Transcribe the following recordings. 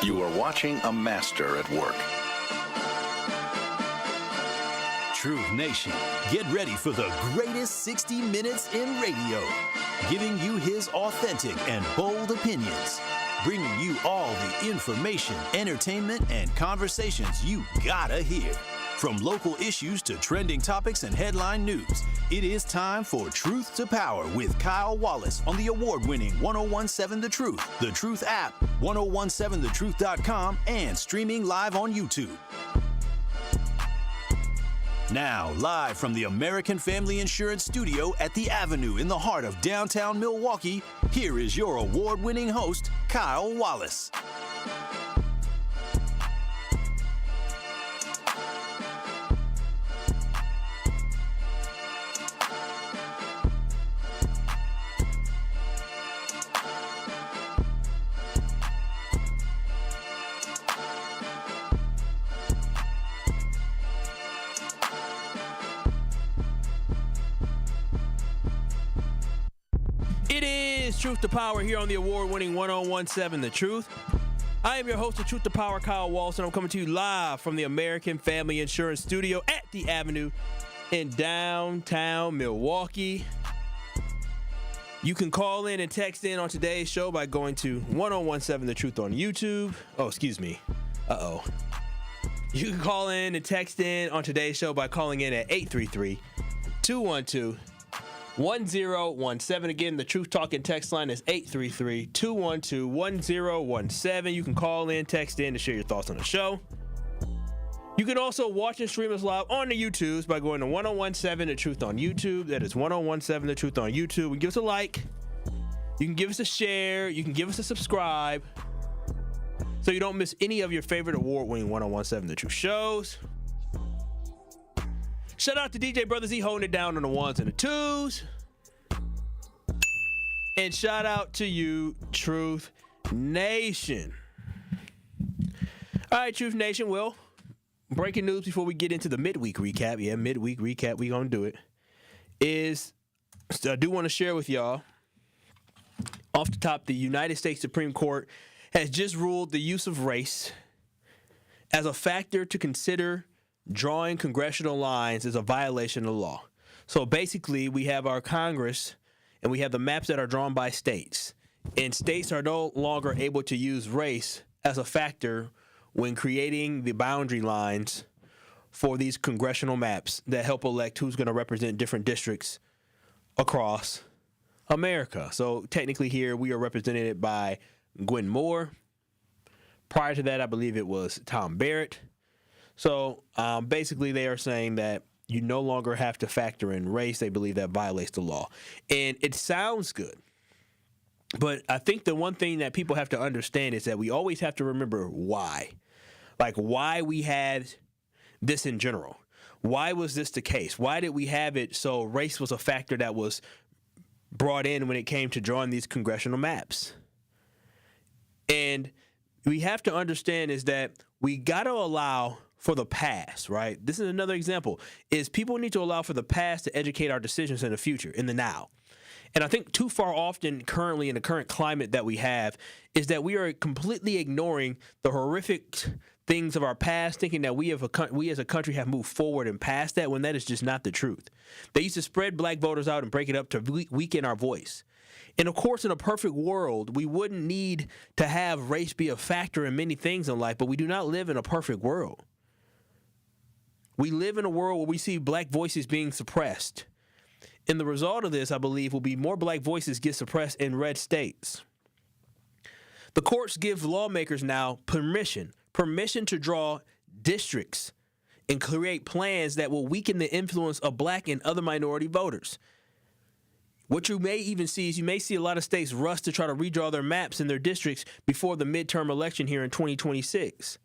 You are watching a master at work. Truth Nation, get ready for the greatest 60 minutes in radio, giving you his authentic and bold opinions, bringing you all the information, entertainment, and conversations you gotta hear. From local issues to trending topics and headline news, it is time for Truth to Power with Kyle Wallace on the award-winning 1017 The Truth, The Truth app, 1017thetruth.com, and streaming live on YouTube. Now, live from the American Family Insurance Studio at the Avenue in the heart of downtown Milwaukee, here is your award-winning host, Kyle Wallace. Truth to Power here on the award-winning 1017 The Truth. I am your host of Truth to Power, Kyle Wallace, and I'm coming to you live from the American Family Insurance Studio at the Avenue in downtown Milwaukee. You can call in and text in on today's show by going to 1017 The Truth on YouTube. Oh, excuse me. You can call in and text in on today's show by calling in at 833-212-1017. Again, the Truth Talking text line is 833-212-1017. You can call in, text in to share your thoughts on the show. You can also watch and stream us live on the YouTubes by going to 1017 The Truth on YouTube. That is 1017 The Truth on YouTube. And give us a like. You can give us a share. You can give us a subscribe, so you don't miss any of your favorite award-winning 1017 The Truth shows. Shout out to DJ Brother Z holding it down on the ones and the twos. And shout out to you, Truth Nation. All right, Truth Nation. Well, breaking news before we get into the midweek recap. Yeah, midweek recap. We gonna do it. I do want to share with y'all, off the top, the United States Supreme Court has just ruled the use of race as a factor to consider drawing congressional lines is a violation of law. So basically, we have our Congress and we have the maps that are drawn by states. And states are no longer able to use race as a factor when creating the boundary lines for these congressional maps that help elect who's going to represent different districts across America. So technically here, we are represented by Gwen Moore. Prior to that, I believe it was Tom Barrett. So basically, they are saying that you no longer have to factor in race. They believe that violates the law. And it sounds good. But I think the one thing that people have to understand is that we always have to remember why. Like why we had this in general. Why was this the case? Why did we have it so race was a factor that was brought in when it came to drawing these congressional maps? And we have to understand is that we got to allow for the past, right? This is another example, is people need to allow for the past to educate our decisions in the future, in the now. And I think too far often currently in the current climate that we have is that we are completely ignoring the horrific things of our past, thinking that we as a country have moved forward and past that, when that is just not the truth. They used to spread black voters out and break it up to weaken our voice. And of course, in a perfect world, we wouldn't need to have race be a factor in many things in life, but we do not live in a perfect world. We live in a world where we see black voices being suppressed. And the result of this, I believe, will be more black voices get suppressed in red states. The courts give lawmakers now permission to draw districts and create plans that will weaken the influence of black and other minority voters. What you may even see is you may see a lot of states rush to try to redraw their maps in their districts before the midterm election here in 2026.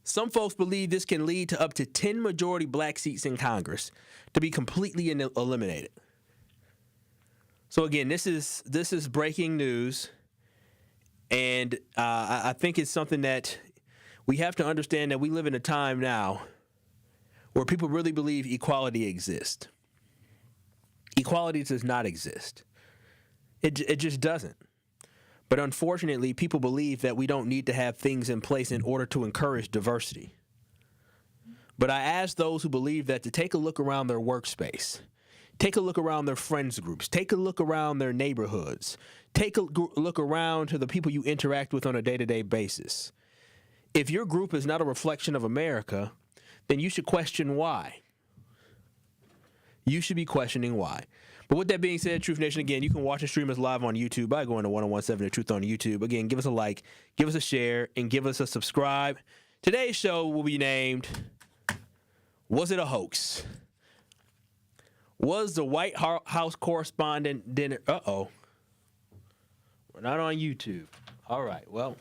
Some folks believe this can lead to up to 10 majority black seats in Congress to be completely eliminated. So again, this is breaking news, and I think it's something that we have to understand, that we live in a time now where people really believe equality exists. Equality does not exist. It just doesn't. But unfortunately, people believe that we don't need to have things in place in order to encourage diversity. But I ask those who believe that to take a look around their workspace, take a look around their friends groups, take a look around their neighborhoods, take a look around to the people you interact with on a day-to-day basis. If your group is not a reflection of America, then you should question why. You should be questioning why. But with that being said, Truth Nation, again, you can watch and stream us live on YouTube by going to 1017 The Truth on YouTube. Again, give us a like, give us a share, and give us a subscribe. Today's show will be named, Was It a Hoax? Was the White House correspondent dinner? Uh-oh. We're not on YouTube. All right, well,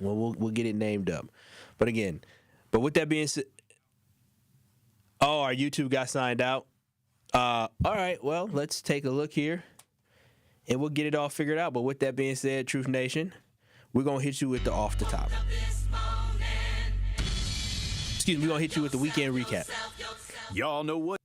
we'll get it named up. But with that being said, oh, our YouTube got signed out. All right, well, let's take a look here, and we'll get it all figured out. But with that being said, Truth Nation, we're going to hit you with the off the top. Excuse me, we're going to hit you with the weekend recap. Y'all know what?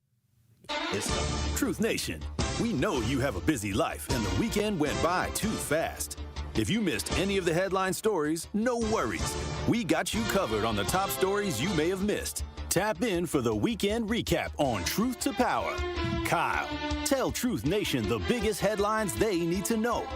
It's Truth Nation. We know you have a busy life, and the weekend went by too fast. If you missed any of the headline stories, no worries. We got you covered on the top stories you may have missed. Tap in for the weekend recap on Truth to Power. Kyle, tell Truth Nation the biggest headlines they need to know.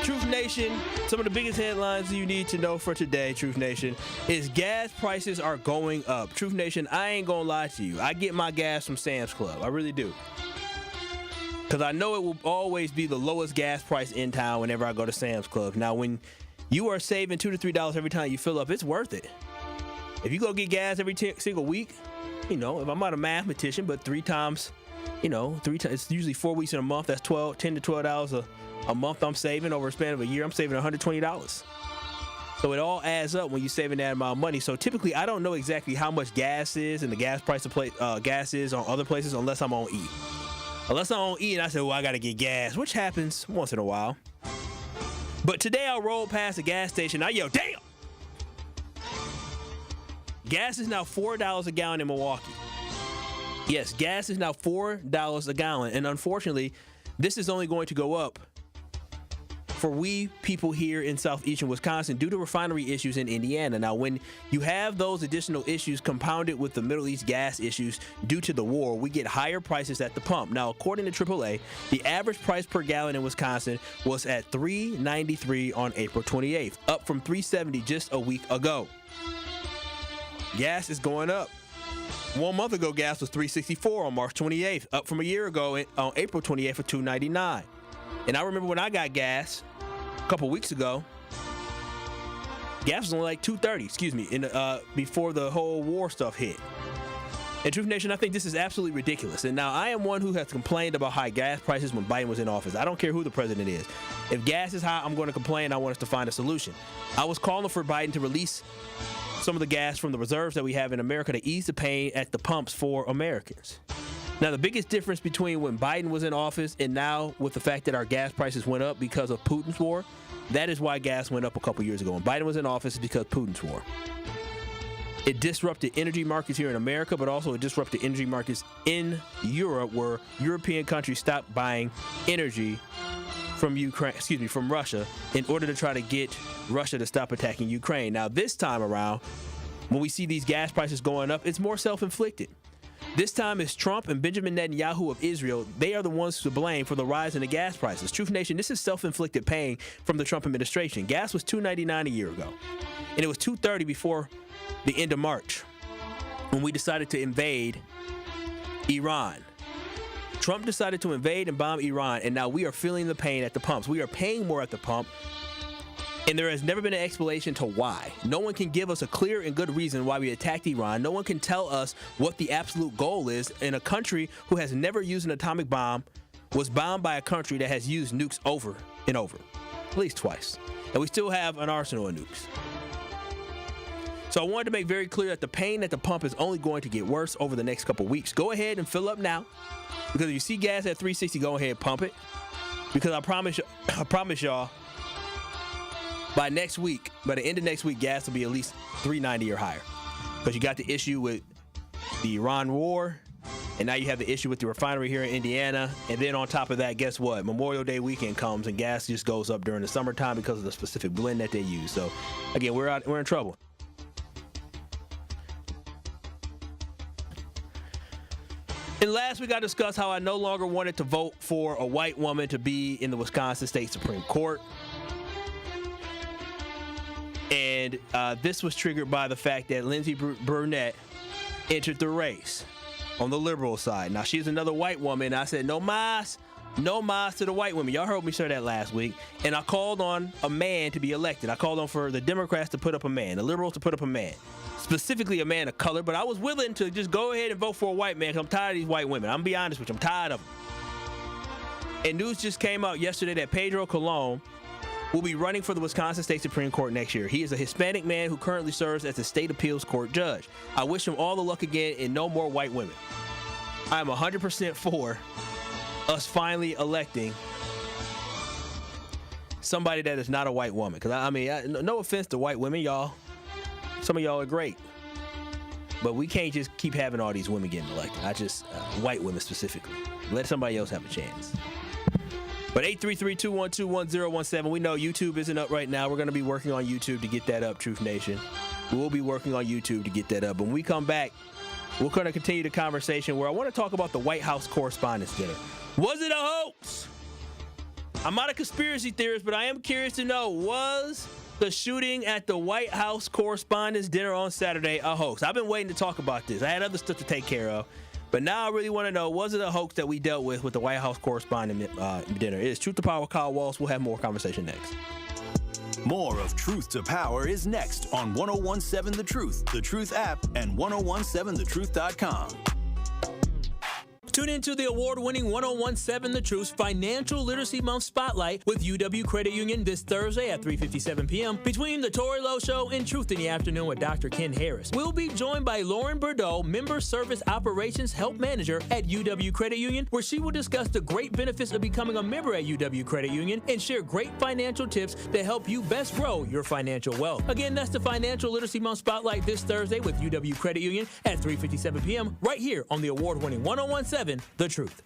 Truth Nation, some of the biggest headlines you need to know for today, Truth Nation, is gas prices are going up. Truth Nation, I ain't gonna lie to you. I get my gas from Sam's Club. I really do. Because I know it will always be the lowest gas price in town whenever I go to Sam's Club. Now, when you are saving $2 to $3 every time you fill up, it's worth it. If you go get gas every single week, if I'm not a mathematician, but 3 times, it's usually 4 weeks in a month. That's $10 to $12 a month I'm saving over a span of a year. I'm saving $120. So it all adds up when you're saving that amount of money. So typically, I don't know exactly how much gas is and the gas price of gas is on other places unless I'm on E. Unless I'm on E and I say, well, I got to get gas, which happens once in a while. But today I rolled past a gas station. I yelled, damn! Gas is now $4 a gallon in Milwaukee. Yes, gas is now $4 a gallon. And unfortunately, this is only going to go up for we people here in southeastern Wisconsin due to refinery issues in Indiana. Now, when you have those additional issues compounded with the Middle East gas issues due to the war, we get higher prices at the pump. Now, according to AAA, the average price per gallon in Wisconsin was at $3.93 on April 28th, up from $3.70 just a week ago. Gas is going up. 1 month ago, gas was $3.64 on March 28th, up from a year ago on April 28th for $2.99. And I remember when I got gas a couple weeks ago, gas was only like $2.30, before the whole war stuff hit. And Truth Nation, I think this is absolutely ridiculous. And now I am one who has complained about high gas prices when Biden was in office. I don't care who the president is. If gas is high, I'm going to complain. I want us to find a solution. I was calling for Biden to release some of the gas from the reserves that we have in America to ease the pain at the pumps for Americans. Now, the biggest difference between when Biden was in office and now with the fact that our gas prices went up because of Putin's war, that is why gas went up a couple years ago. When Biden was in office, it's because of Putin's war. It disrupted energy markets here in America, but also it disrupted energy markets in Europe, where European countries stopped buying energy from Russia in order to try to get Russia to stop attacking Ukraine. Now, this time around, when we see these gas prices going up, it's more self-inflicted. This time it's Trump and Benjamin Netanyahu of Israel. They are the ones to blame for the rise in the gas prices. Truth Nation, this is self-inflicted pain from the Trump administration. Gas was $2.99 a year ago, and it was $2.30 before the end of March when we decided to invade Iran. Trump decided to invade and bomb Iran, and now we are feeling the pain at the pumps. We are paying more at the pump, and there has never been an explanation to why. No one can give us a clear and good reason why we attacked Iran. No one can tell us what the absolute goal is in a country who has never used an atomic bomb, was bombed by a country that has used nukes over and over, at least twice. And we still have an arsenal of nukes. So I wanted to make very clear that the pain at the pump is only going to get worse over the next couple weeks. Go ahead and fill up now, because if you see gas at $3.60, go ahead and pump it. Because I promise y'all, by next week, by the end of next week, gas will be at least $3.90 or higher. Because you got the issue with the Iran war, And now you have the issue with the refinery here in Indiana. And then on top of that, guess what? Memorial Day weekend comes and gas just goes up during the summertime because of the specific blend that they use. So again, we're in trouble. And last week I discussed how I no longer wanted to vote for a white woman to be in the Wisconsin State Supreme Court. And this was triggered by the fact that Lindsey Burnett entered the race on the liberal side. Now, she's another white woman. I said, no mas to the white women. Y'all heard me say that last week. And I called on a man to be elected. I called on for the Democrats to put up a man, the liberals to put up a man, specifically a man of color. But I was willing to just go ahead and vote for a white man because I'm tired of these white women. I'm going to be honest with you. I'm tired of them. And news just came out yesterday that Pedro Colon will be running for the Wisconsin State Supreme Court next year. He is a Hispanic man who currently serves as the state appeals court judge. I wish him all the luck again and no more white women. I am 100% for us finally electing somebody that is not a white woman. Because, I mean, no offense to white women, y'all. Some of y'all are great. But we can't just keep having all these women getting elected. White women specifically. Let somebody else have a chance. But 833-212-1017. We know YouTube isn't up right now. We're going to be working on YouTube to get that up, Truth Nation. We'll be working on YouTube to get that up. When we come back, we're going to continue the conversation where I want to talk about the White House Correspondents' Dinner. Was it a hoax? I'm not a conspiracy theorist, but I am curious to know, was the shooting at the White House Correspondents' Dinner on Saturday a hoax? I've been waiting to talk about this. I had other stuff to take care of. But now I really want to know, was it a hoax that we dealt with the White House Correspondent Dinner? It is Truth to Power, Kyle Wallace. We'll have more conversation next. More of Truth to Power is next on 1017 The Truth app, and 1017thetruth.com. Tune into the award-winning 1017 The Truth Financial Literacy Month Spotlight with UW Credit Union this Thursday at 3:57 p.m. between The Tori Lowe Show and Truth in the Afternoon with Dr. Ken Harris. We'll be joined by Lauren Bordeaux, Member Service Operations Help Manager at UW Credit Union, where she will discuss the great benefits of becoming a member at UW Credit Union and share great financial tips to help you best grow your financial wealth. Again, that's the Financial Literacy Month Spotlight this Thursday with UW Credit Union at 3:57 p.m. right here on the award-winning 1017 The Truth.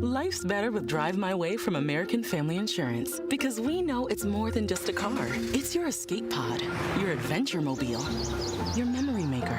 Life's better with Drive My Way from American Family Insurance, because we know it's more than just a car. It's your escape pod, your adventure mobile, your memory maker.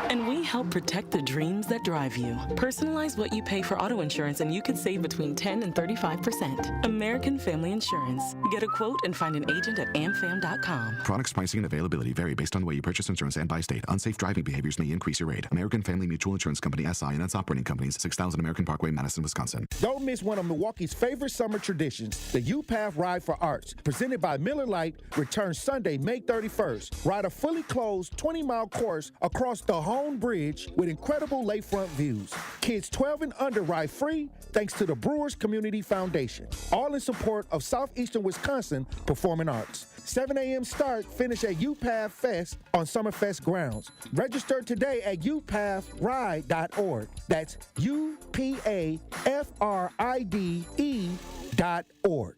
And we help protect the dreams that drive you. Personalize what you pay for auto insurance and you could save between 10 and 35%. American Family Insurance. Get a quote and find an agent at amfam.com. Products, pricing, and availability vary based on the way you purchase insurance and by state. Unsafe driving behaviors may increase your rate. American Family Mutual Insurance Company, SI, and its operating companies, 6000 American Parkway, Madison, Wisconsin. Don't miss one of Milwaukee's favorite summer traditions, the UPath Ride for Arts, presented by Miller Lite, returns Sunday, May 31st. Ride a fully closed 20-mile course across the Hone Bridge with incredible lakefront views. Kids 12 and under ride free thanks to the Brewers Community Foundation. All in support of Southeastern Wisconsin performing arts. 7 a.m. start, finish at UPath Fest on Summerfest grounds. Register today at upathride.org. That's UPAFRIDE.org.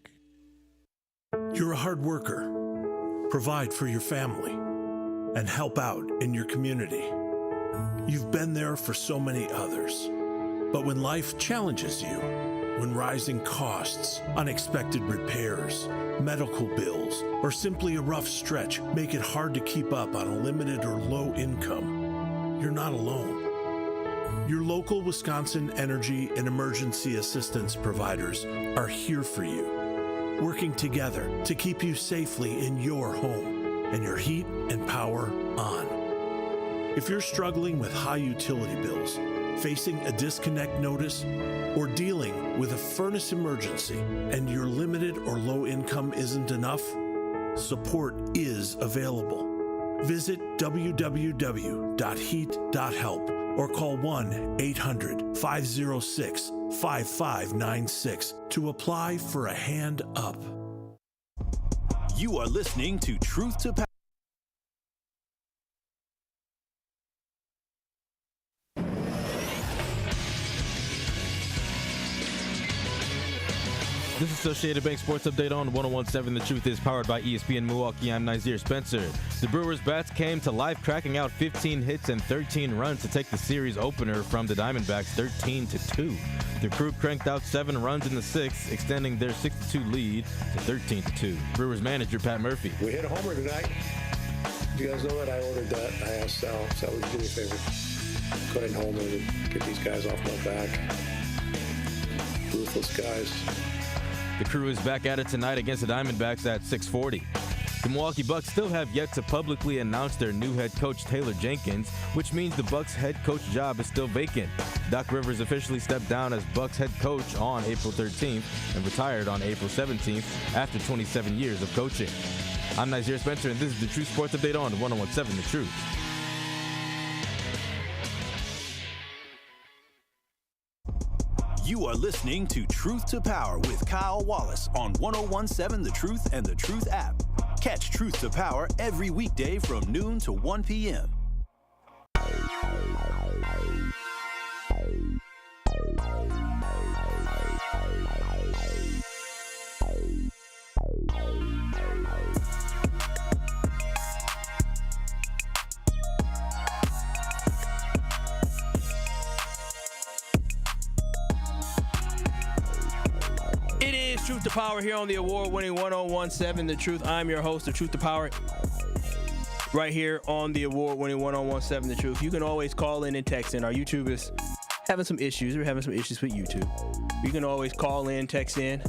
You're a hard worker. Provide for your family and help out in your community. You've been there for so many others. But when life challenges you, when rising costs, unexpected repairs, medical bills, or simply a rough stretch make it hard to keep up on a limited or low income, you're not alone. Your local Wisconsin energy and emergency assistance providers are here for you, working together to keep you safely in your home and your heat and power on. If you're struggling with high utility bills, facing a disconnect notice, or dealing with a furnace emergency and your limited or low income isn't enough, support is available. Visit www.heat.help or call 1-800-506-5596 to apply for a hand up. You are listening to Truth to Power. This Associated Bank Sports Update on 101.7 The Truth is powered by ESPN Milwaukee. I'm Nazir Spencer. The Brewers' bats came to life, cracking out 15 hits and 13 runs to take the series opener from the Diamondbacks 13-2. The crew cranked out 7 runs in the 6th, extending their 6-2 lead to 13-2. Brewers manager Pat Murphy. We hit a homer tonight. You guys know that I ordered that. I asked Sal, would you do me a favor? Go ahead and homer and get these guys off my back. Ruthless guys. The crew is back at it tonight against the Diamondbacks at 6:40. The Milwaukee Bucks still have yet to publicly announce their new head coach, Taylor Jenkins, which means the Bucks head coach job is still vacant. Doc Rivers officially stepped down as Bucks head coach on April 13th and retired on April 17th after 27 years of coaching. I'm Nazir Spencer, and this is the True Sports Update on 101.7 The Truth. You are listening to Truth to Power with Kyle Wallace on 101.7 The Truth and The Truth app. Catch Truth to Power every weekday from noon to 1 p.m. Truth to Power here on the award-winning 101.7 The Truth. I'm your host of Truth to Power right here on the award-winning 101.7 The Truth. You can always call in and text in. Our YouTube is having some issues. We're having some issues with YouTube. You can always call in, text in.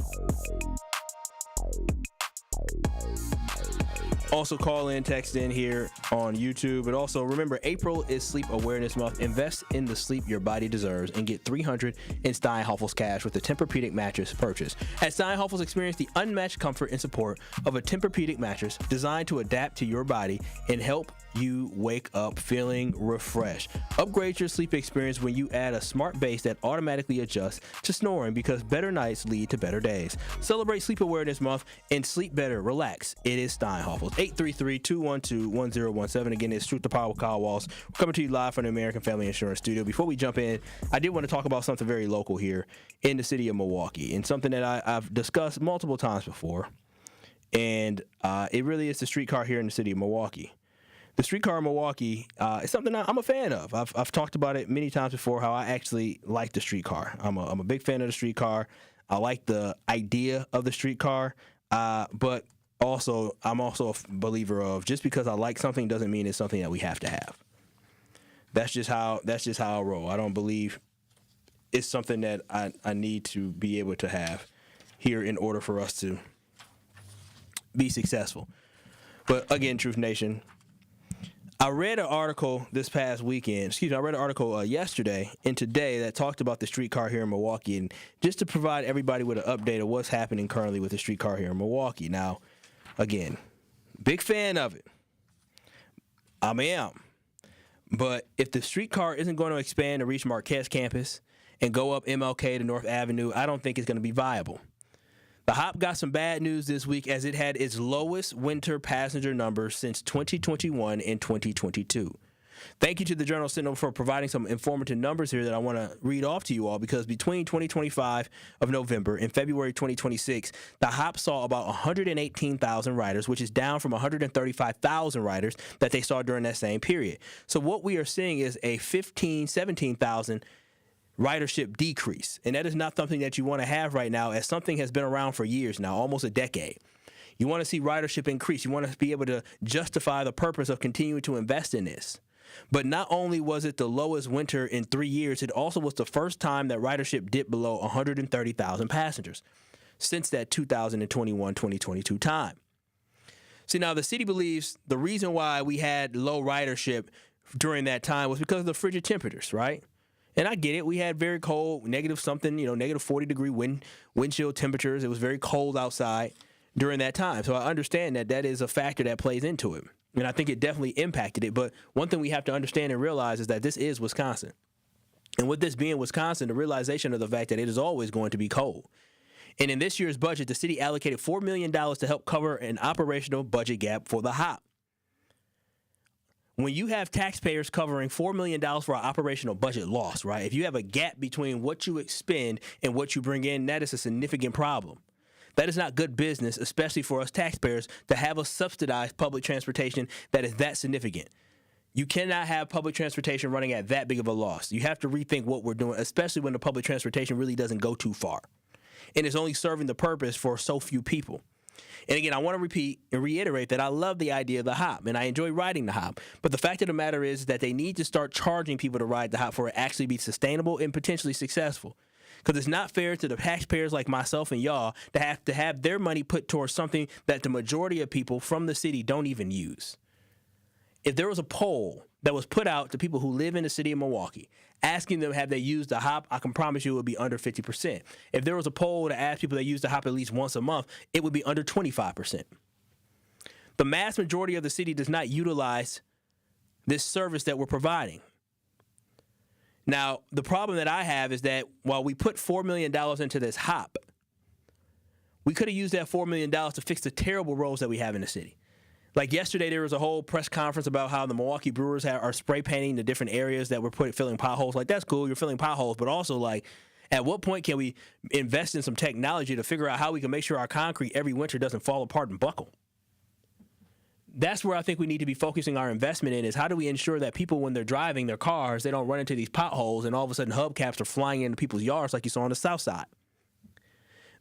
Also call in, text in here on YouTube. But also remember, April is Sleep Awareness Month. Invest in the sleep your body deserves and get $300 in Steinhafels cash with a Tempur-Pedic mattress purchase. At Steinhafels, experience the unmatched comfort and support of a Tempur-Pedic mattress designed to adapt to your body and help you wake up feeling refreshed. Upgrade your sleep experience when you add a smart base that automatically adjusts to snoring, because better nights lead to better days. Celebrate Sleep Awareness Month and sleep better. Relax. It is Steinhafels. 833-212-1017. Again, it's Truth to Power with Kyle Walls. We're coming to you live from the American Family Insurance Studio. Before we jump in, I did want to talk about something very local here in the city of Milwaukee, and something that I've discussed multiple times before, and it really is the streetcar here in the city of Milwaukee. The streetcar in Milwaukee is something I'm a fan of. I've talked about it many times before, how I actually like the streetcar. I'm a big fan of the streetcar. I like the idea of the streetcar, but I'm also a believer of, just because I like something doesn't mean it's something that we have to have. That's just how I roll. I don't believe it's something that I need to be able to have here in order for us to be successful. But again, Truth Nation, I read an article this past weekend. I read an article yesterday and today that talked about the streetcar here in Milwaukee, and just to provide everybody with an update of what's happening currently with the streetcar here in Milwaukee. Now, again, big fan of it. I am. But if the streetcar isn't going to expand to reach Marquez campus and go up MLK to North Avenue, I don't think it's going to be viable. The Hop got some bad news this week, as it had its lowest winter passenger numbers since 2021 and 2022. Thank you to the Journal Sentinel for providing some informative numbers here that I want to read off to you all, because between 2025 of November and February 2026, the Hop saw about 118,000 riders, which is down from 135,000 riders that they saw during that same period. So what we are seeing is a 17,000 ridership decrease, and that is not something that you want to have right now, as something has been around for years now, almost a decade. You want to see ridership increase. You want to be able to justify the purpose of continuing to invest in this. But not only was it the lowest winter in 3 years, it also was the first time that ridership dipped below 130,000 passengers since that 2021-2022 time. See, now the city believes the reason why we had low ridership during that time was because of the frigid temperatures, right? And I get it. We had very cold, negative 40-degree wind chill temperatures. It was very cold outside during that time. So I understand that is a factor that plays into it. And I think it definitely impacted it. But one thing we have to understand and realize is that this is Wisconsin. And with this being Wisconsin, the realization of the fact that it is always going to be cold. And in this year's budget, the city allocated $4 million to help cover an operational budget gap for the Hop. When you have taxpayers covering $4 million for an operational budget loss, right? If you have a gap between what you expend and what you bring in, that is a significant problem. That is not good business, especially for us taxpayers, to have a subsidized public transportation that is that significant. You cannot have public transportation running at that big of a loss. You have to rethink what we're doing, especially when the public transportation really doesn't go too far and is only serving the purpose for so few people. And again, I want to repeat and reiterate that I love the idea of the hop, and I enjoy riding the hop. But the fact of the matter is that they need to start charging people to ride the hop for it to actually be sustainable and potentially successful. Because it's not fair to the taxpayers like myself and y'all to have their money put towards something that the majority of people from the city don't even use. If there was a poll that was put out to people who live in the city of Milwaukee, asking them have they used the hop, I can promise you it would be under 50%. If there was a poll to ask people that use the hop at least once a month, it would be under 25%. The mass majority of the city does not utilize this service that we're providing. Now, the problem that I have is that while we put $4 million into this hop, we could have used that $4 million to fix the terrible roads that we have in the city. Like yesterday, there was a whole press conference about how the Milwaukee Brewers are spray painting the different areas that we're filling potholes. Like, that's cool, you're filling potholes, but also, like, at what point can we invest in some technology to figure out how we can make sure our concrete every winter doesn't fall apart and buckle? That's where I think we need to be focusing our investment in, is how do we ensure that people, when they're driving their cars, they don't run into these potholes and all of a sudden hubcaps are flying into people's yards like you saw on the south side.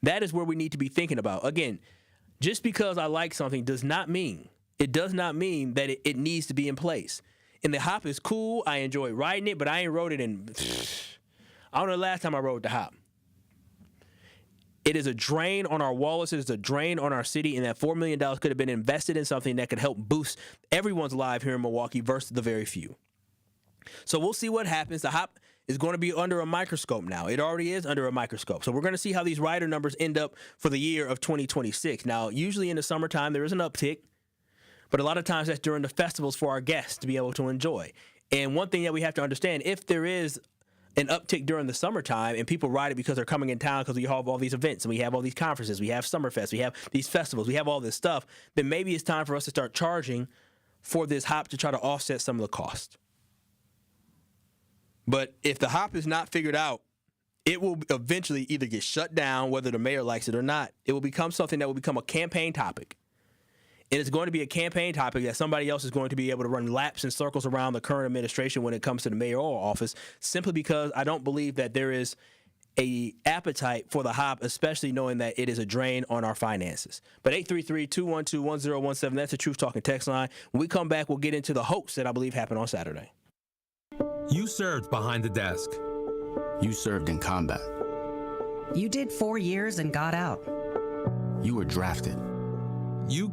That is where we need to be thinking about. Again, just because I like something does not mean that it needs to be in place. And the hop is cool. I enjoy riding it, but I ain't rode it in, I don't know the last time I rode the hop. It is a drain on our wallets. It is a drain on our city, and that $4 million could have been invested in something that could help boost everyone's life here in Milwaukee versus the very few. So we'll see what happens. The hop is going to be under a microscope now. It already is under a microscope. So we're going to see how these rider numbers end up for the year of 2026. Now, usually in the summertime, there is an uptick, but a lot of times that's during the festivals for our guests to be able to enjoy. And one thing that we have to understand, if there is an uptick during the summertime and people ride it because they're coming in town because we have all these events and we have all these conferences, we have Summerfest, we have these festivals, we have all this stuff, then maybe it's time for us to start charging for this hop to try to offset some of the cost. But if the hop is not figured out, it will eventually either get shut down, whether the mayor likes it or not. It will become something that will become a campaign topic. And it's going to be a campaign topic that somebody else is going to be able to run laps and circles around the current administration when it comes to the mayoral office, simply because I don't believe that there is a appetite for the hop, especially knowing that it is a drain on our finances. But 833-212-1017, that's the Truth Talking text line. When we come back, we'll get into the hoax that I believe happened on Saturday. You served behind the desk. You served in combat. You did 4 years and got out. You were drafted. You